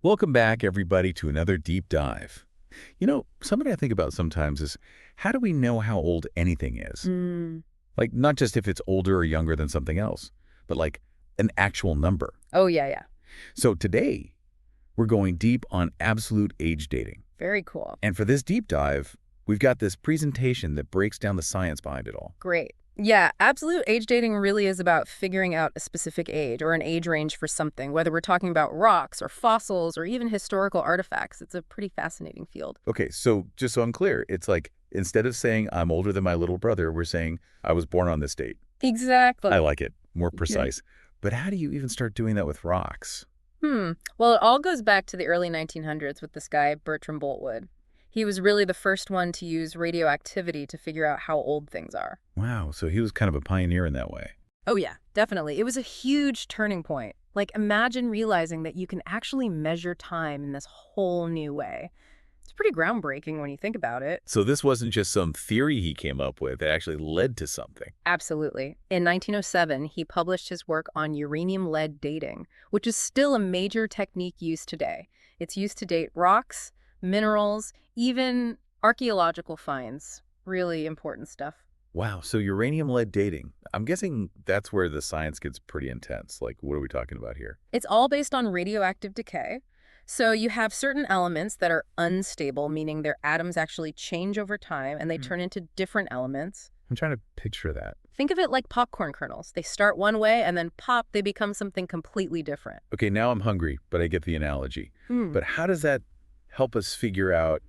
Welcome back, everybody, to another deep dive. Something I think about sometimes is how do we know how old anything is? Mm. Like, not just if it's older or younger than something else, but like an actual number. Oh, yeah, yeah. So today, we're going deep on absolute age dating. Very cool. And for this deep dive, we've got this presentation that breaks down the science behind it all. Great. Yeah, absolute age dating really is about figuring out a specific age or an age range for something, whether we're talking about rocks or fossils or even historical artifacts. It's a pretty fascinating field. Okay, so just so I'm clear, it's like instead of saying I'm older than my little brother, we're saying I was born on this date. Exactly. I like it. More Yeah. precise. But how do you even start doing that with rocks? Well, it all goes back to the early 1900s with this guy, Bertram Boltwood. He was really the first one to use radioactivity to figure out how old things are. Wow, so he was kind of a pioneer in that way. Oh, yeah, definitely. It was a huge turning point. Like, imagine realizing that you can actually measure time in this whole new way. It's pretty groundbreaking when you think about it. So this wasn't just some theory he came up with, it actually led to something. Absolutely. In 1907, he published his work on uranium-lead dating, which is still a major technique used today. It's used to date rocks, minerals, even archaeological finds. Really important stuff. Wow, so uranium-lead dating. I'm guessing that's where the science gets pretty intense. Like, what are we talking about here? It's all based on radioactive decay. So you have certain elements that are unstable, meaning their atoms actually change over time and they turn into different elements. I'm trying to picture that. Think of it like popcorn kernels. They start one way and then pop, they become something completely different. Okay, now I'm hungry, but I get the analogy. But how does that help us figure out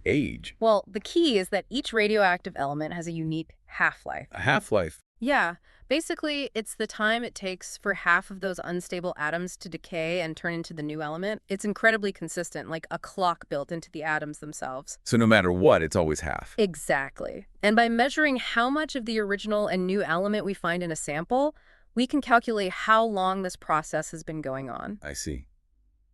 age? Well, the key is that each radioactive element has a unique half-life. A half-life. Yeah, basically, it's the time it takes for half of those unstable atoms to decay and turn into the new element. It's incredibly consistent, like a clock built into the atoms themselves. So no matter what, it's always half. Exactly. And by measuring how much of the original and new element we find in a sample, we can calculate how long this process has been going on. I see.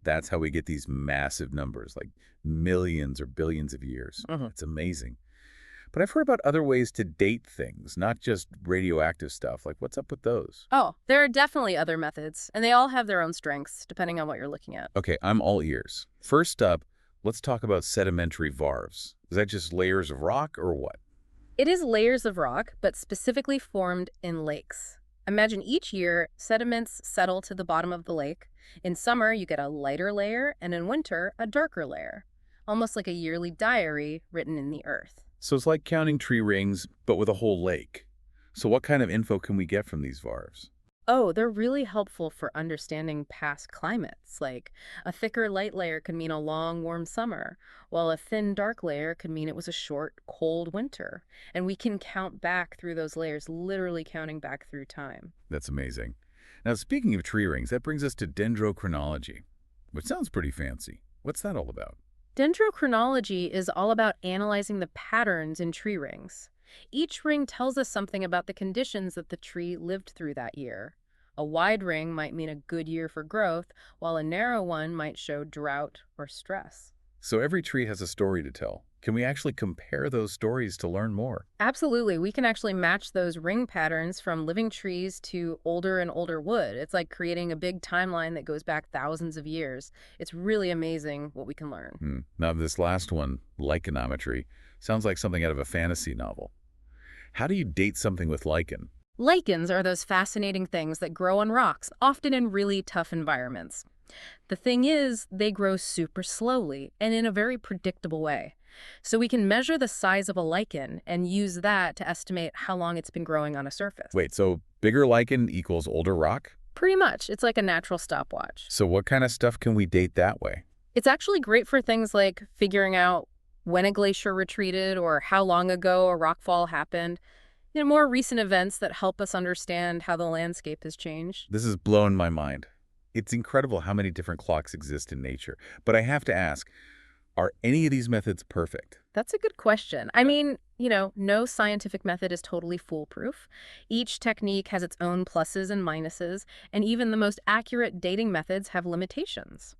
That's how we get these massive numbers, like millions or billions of years. It's amazing. But I've heard about other ways to date things, not just radioactive stuff. Like, what's up with those? Oh, there are definitely other methods, and they all have their own strengths, depending on what you're looking at. Okay, I'm all ears. First up, let's talk about sedimentary varves. Is that just layers of rock or what? It is layers of rock, but specifically formed in lakes. Imagine each year, sediments settle to the bottom of the lake. In summer, you get a lighter layer, and in winter, a darker layer. Almost like a yearly diary written in the earth. So it's like counting tree rings, but with a whole lake. So what kind of info can we get from these varves? Oh, they're really helpful for understanding past climates. Like, a thicker light layer could mean a long, warm summer, while a thin, dark layer could mean it was a short, cold winter. And we can count back through those layers, literally counting back through time. That's amazing. Now, speaking of tree rings, that brings us to dendrochronology, which sounds pretty fancy. What's that all about? Dendrochronology is all about analyzing the patterns in tree rings. Each ring tells us something about the conditions that the tree lived through that year. A wide ring might mean a good year for growth, while a narrow one might show drought or stress. So every tree has a story to tell. Can we actually compare those stories to learn more? Absolutely, we can actually match those ring patterns from living trees to older and older wood. It's like creating a big timeline that goes back thousands of years. It's really amazing what we can learn. Now, this last one, lichenometry, sounds like something out of a fantasy novel. How do you date something with lichen? Lichens are those fascinating things that grow on rocks, often in really tough environments. The thing is, they grow super slowly and in a very predictable way. So we can measure the size of a lichen and use that to estimate how long it's been growing on a surface. Wait, so bigger lichen equals older rock? Pretty much. It's like a natural stopwatch. So what kind of stuff can we date that way? It's actually great for things like figuring out when a glacier retreated or how long ago a rockfall happened. More recent events that help us understand how the landscape has changed. This is blowing my mind. It's incredible how many different clocks exist in nature. But I have to ask, are any of these methods perfect? That's a good question. I mean, no scientific method is totally foolproof. Each technique has its own pluses and minuses, and even the most accurate dating methods have limitations.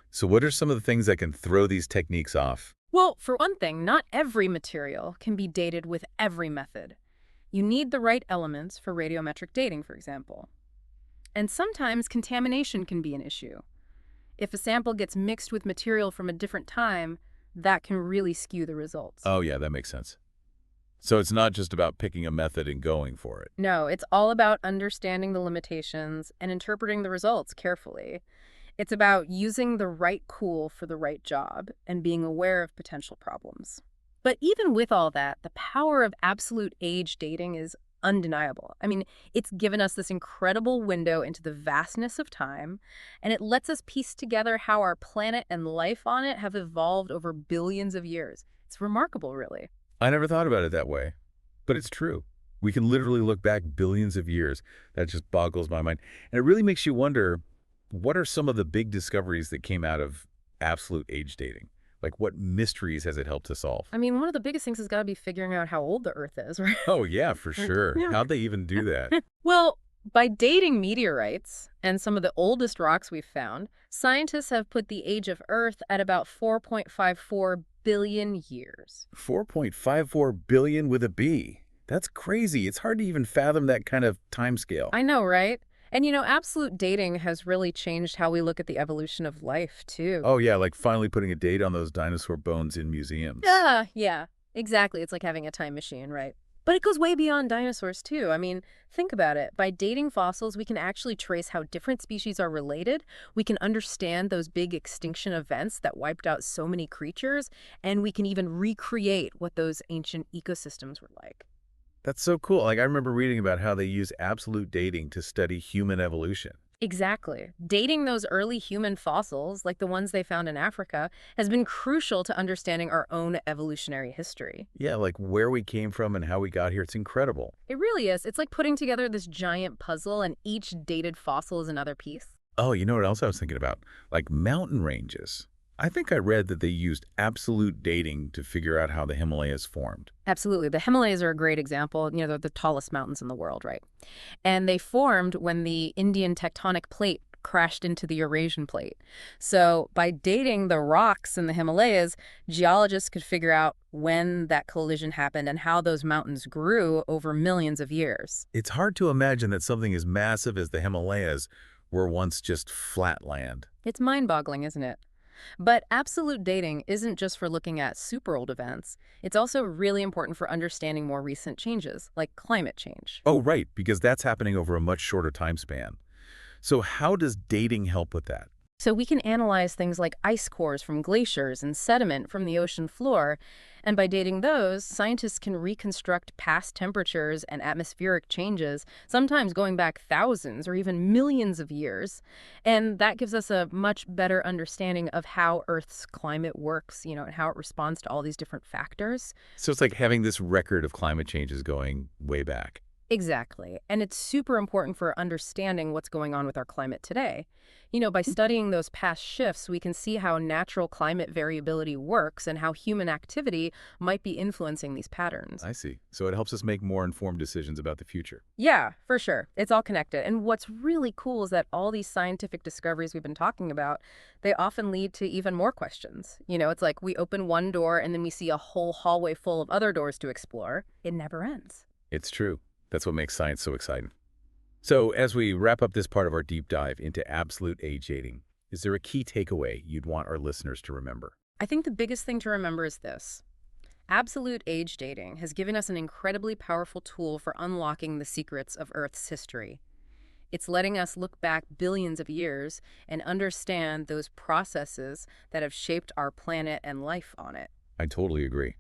So what are some of the things that can throw these techniques off? Well, for one thing, not every material can be dated with every method. You need the right elements for radiometric dating, for example. And sometimes contamination can be an issue. If a sample gets mixed with material from a different time, that can really skew the results. Oh, yeah, that makes sense. So it's not just about picking a method and going for it. No, it's all about understanding the limitations and interpreting the results carefully. It's about using the right tool for the right job and being aware of potential problems. But even with all that, the power of absolute age dating is undeniable. I mean, it's given us this incredible window into the vastness of time, and it lets us piece together how our planet and life on it have evolved over billions of years. It's remarkable, really. I never thought about it that way, but it's true. We can literally look back billions of years. That just boggles my mind. And it really makes you wonder, what are some of the big discoveries that came out of absolute age dating? Like, what mysteries has it helped to solve? I mean, one of the biggest things has got to be figuring out how old the Earth is, right? Oh, yeah, for sure. Yeah. How'd they even do that? Well, by dating meteorites and some of the oldest rocks we've found, scientists have put the age of Earth at about 4.54 billion years. 4.54 billion with a B. That's crazy. It's hard to even fathom that kind of timescale. I know, right? And absolute dating has really changed how we look at the evolution of life, too. Oh, yeah, like finally putting a date on those dinosaur bones in museums. Yeah, exactly. It's like having a time machine, right? But it goes way beyond dinosaurs, too. I mean, think about it. By dating fossils, we can actually trace how different species are related. We can understand those big extinction events that wiped out so many creatures, and we can even recreate what those ancient ecosystems were like. That's so cool. Like, I remember reading about how they use absolute dating to study human evolution. Exactly. Dating those early human fossils, like the ones they found in Africa, has been crucial to understanding our own evolutionary history. Yeah, like where we came from and how we got here. It's incredible. It really is. It's like putting together this giant puzzle, and each dated fossil is another piece. Oh, you know what else I was thinking about? Like mountain ranges. I think I read that they used absolute dating to figure out how the Himalayas formed. Absolutely. The Himalayas are a great example. They're the tallest mountains in the world, right? And they formed when the Indian tectonic plate crashed into the Eurasian plate. So by dating the rocks in the Himalayas, geologists could figure out when that collision happened and how those mountains grew over millions of years. It's hard to imagine that something as massive as the Himalayas were once just flat land. It's mind-boggling, isn't it? But absolute dating isn't just for looking at super old events. It's also really important for understanding more recent changes, like climate change. Oh, right, because that's happening over a much shorter time span. So how does dating help with that? So we can analyze things like ice cores from glaciers and sediment from the ocean floor. And by dating those, scientists can reconstruct past temperatures and atmospheric changes, sometimes going back thousands or even millions of years. And that gives us a much better understanding of how Earth's climate works, and how it responds to all these different factors. So it's like having this record of climate changes going way back. Exactly. And it's super important for understanding what's going on with our climate today. By studying those past shifts, we can see how natural climate variability works and how human activity might be influencing these patterns. I see. So it helps us make more informed decisions about the future. Yeah, for sure. It's all connected. And what's really cool is that all these scientific discoveries we've been talking about, they often lead to even more questions. It's like we open one door and then we see a whole hallway full of other doors to explore. It never ends. It's true. That's what makes science so exciting. So as we wrap up this part of our deep dive into absolute age dating, is there a key takeaway you'd want our listeners to remember? I think the biggest thing to remember is this. Absolute age dating has given us an incredibly powerful tool for unlocking the secrets of Earth's history. It's letting us look back billions of years and understand those processes that have shaped our planet and life on it. I totally agree.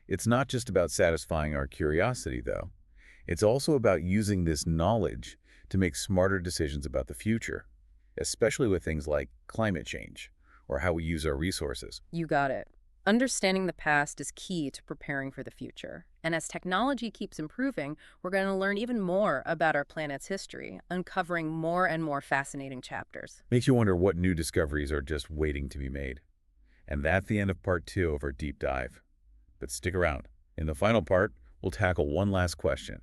It's not just about satisfying our curiosity, though. It's also about using this knowledge to make smarter decisions about the future, especially with things like climate change or how we use our resources. You got it. Understanding the past is key to preparing for the future. And as technology keeps improving, we're going to learn even more about our planet's history, uncovering more and more fascinating chapters. Makes you wonder what new discoveries are just waiting to be made. And that's the end of part 2 of our deep dive. But stick around. In the final part, we'll tackle one last question.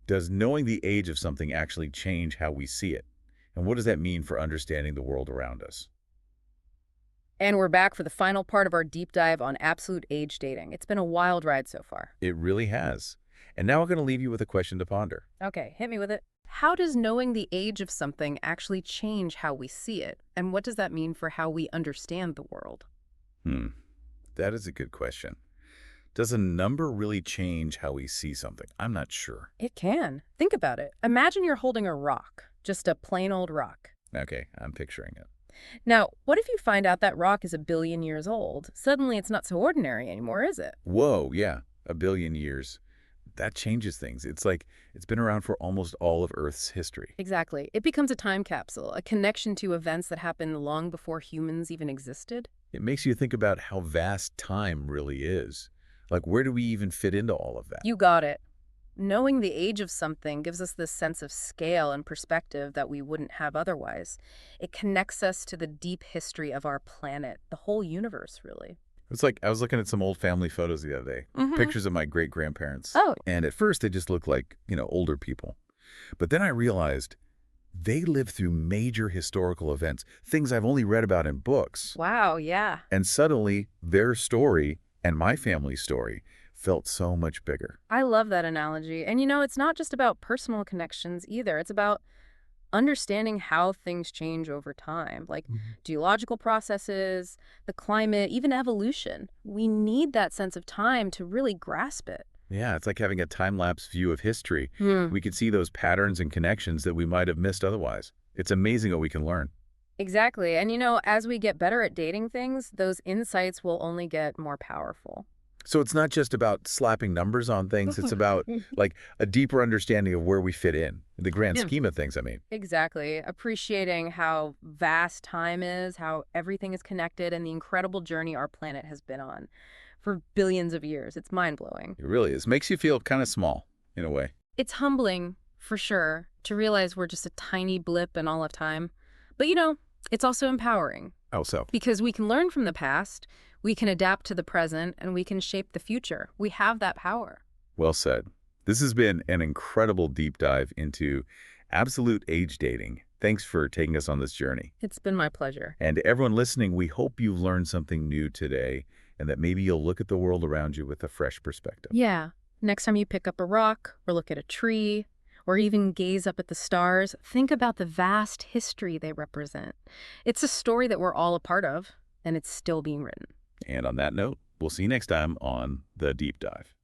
Does knowing the age of something actually change how we see it? And what does that mean for understanding the world around us? And we're back for the final part of our deep dive on absolute age dating. It's been a wild ride so far. It really has. And now I'm going to leave you with a question to ponder. Okay, hit me with it. How does knowing the age of something actually change how we see it? And what does that mean for how we understand the world? Hmm, that is a good question. Does a number really change how we see something? I'm not sure. It can. Think about it. Imagine you're holding a rock, just a plain old rock. Okay, I'm picturing it. Now, what if you find out that rock is 1 billion years old? Suddenly it's not so ordinary anymore, is it? Whoa, yeah, a billion years. That changes things. It's like it's been around for almost all of Earth's history. Exactly. It becomes a time capsule, a connection to events that happened long before humans even existed. It makes you think about how vast time really is. Like, where do we even fit into all of that? You got it. Knowing the age of something gives us this sense of scale and perspective that we wouldn't have otherwise. It connects us to the deep history of our planet, the whole universe, really. It's like I was looking at some old family photos the other day, Mm-hmm. pictures of my great-grandparents. Oh, And at first, they just looked like, older people. But then I realized they lived through major historical events, things I've only read about in books. wow, yeah. And suddenly, their story and my family's story felt so much bigger. I love that analogy. And it's not just about personal connections either. It's about understanding how things change over time, like geological processes, the climate, even evolution. We need that sense of time to really grasp it. Yeah, it's like having a time-lapse view of history. Hmm. We could see those patterns and connections that we might have missed otherwise. It's amazing what we can learn. Exactly. And as we get better at dating things, those insights will only get more powerful. So it's not just about slapping numbers on things. It's about, like, a deeper understanding of where we fit in the grand Yeah. scheme of things, I mean. Exactly. Appreciating how vast time is, how everything is connected, and the incredible journey our planet has been on for billions of years. It's mind-blowing. It really is. Makes you feel kind of small, in a way. It's humbling, for sure, to realize we're just a tiny blip in all of time. But it's also empowering Oh, so. because we can learn from the past, we can adapt to the present, and we can shape the future. We have that power. Well said. This has been an incredible deep dive into absolute age dating. Thanks for taking us on this journey. It's been my pleasure. And to everyone listening, we hope you've learned something new today and that maybe you'll look at the world around you with a fresh perspective. Yeah. Next time you pick up a rock or look at a tree or even gaze up at the stars, think about the vast history they represent. It's a story that we're all a part of, and it's still being written. And on that note, we'll see you next time on The Deep Dive.